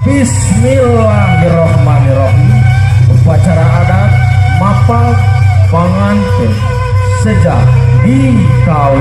Bismillahirrahmanirrahim. Upacara adat mapal pengantin sejak di kau.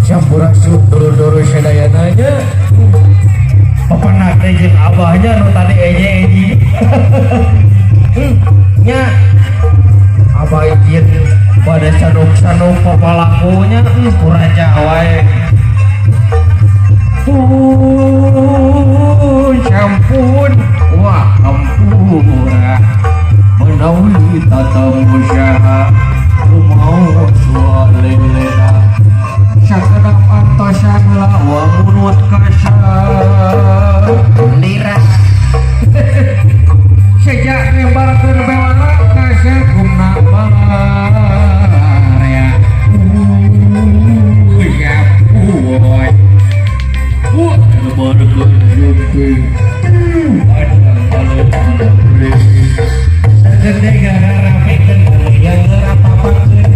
Sampurasun dulu-dulu sedayananya pepenak jeung abahnya nu tadi eje nya abah izin pada sanuk-sanuk papalakunya kuraja wae sampun wah ampura menawi tatamusyaha mau sualilena sakedap antosan lawa munut kasar lirah sejak nembarkeun bewara kasar kumna balar ya ya boy nembarkeun jumping adang kalau segede gara ramekeun yang ngerapapakeun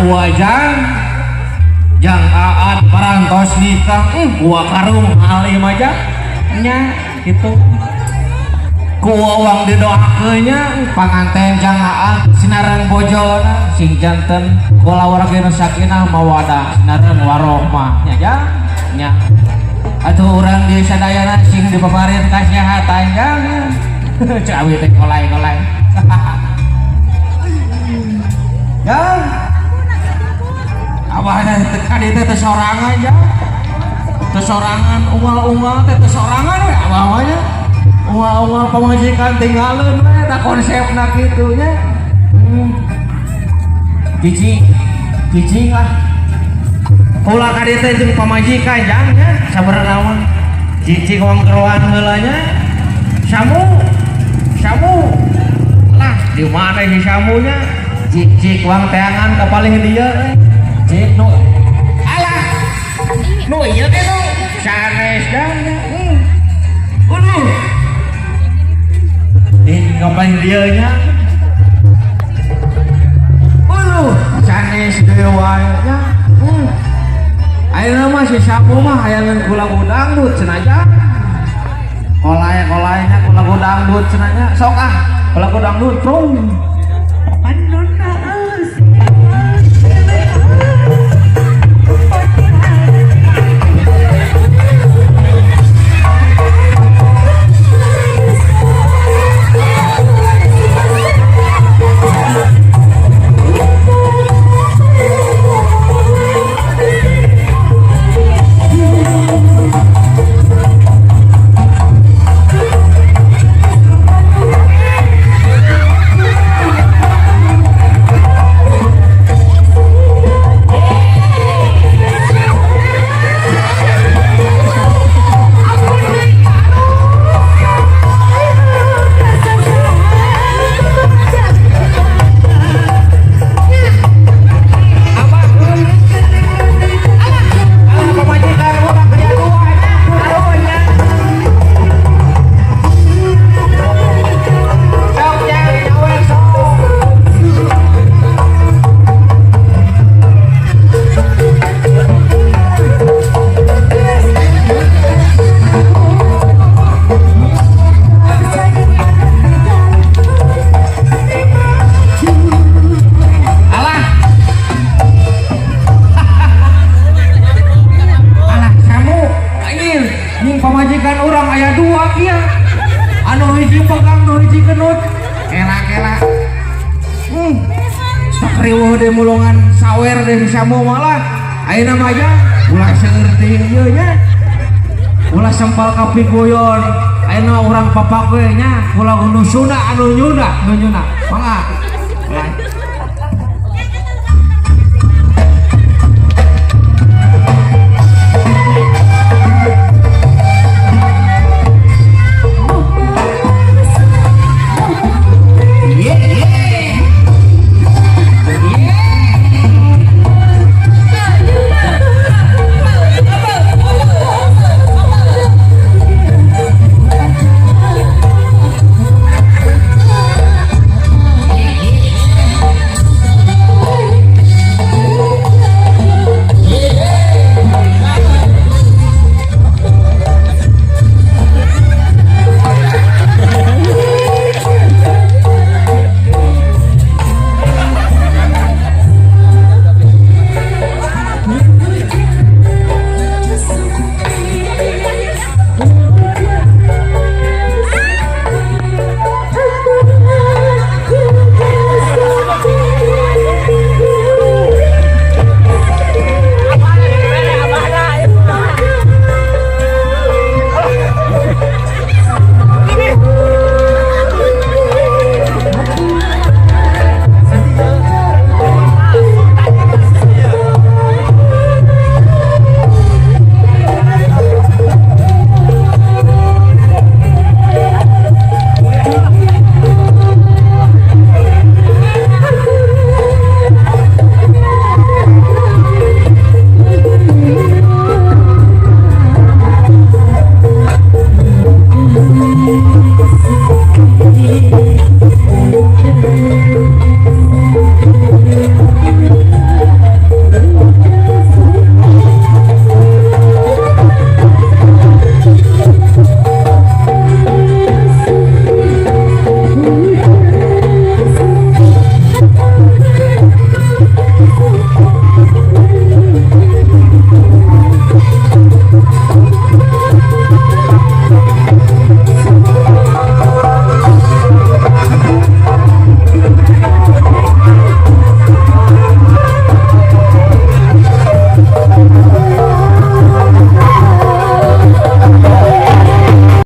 wajang yang aat parantos nikah gua karung alim aja nya gitu gua uang didoakeunnya panganten jang aat sinaran bojona sing janten kula warga sakinah mawadah sinaran warohmah nya nya atuh urang di sadayana sing dipaparin kasehatan jang cawi teh kolai-kolai ya abahnya tadi teh sorangan ya sorangan ungal-ungal teh sorangan we abahnya ungal-ungal pamajikan tinggalin we da konsepna kitu nya cicing lah ulah ka dieu teh jeung pamajikan jang nya sabaraha mah cicing wong keroan heula nya samu lah di mana si samunya cik wang teangan ke paling dia cik nu alah nu iya teh nu sanes dan di ke paling dia nya sanes dewa nya ayeuna mah si samu mah hayangan kulagu dangdut cenah kolai-kolainya kulagu dangdut cenanya sok kulagu dangdut prung pamajikan orang aya dua kia anu hiji pegang nu hiji kenut kela sakriweuh deh mulungan sawer deh samu malah ayeuna mah aja ulah seueur teh ieu nya ulah sempal kapigoyon ayeuna urang papak we nya ulah nu sunda anu nyunda mangga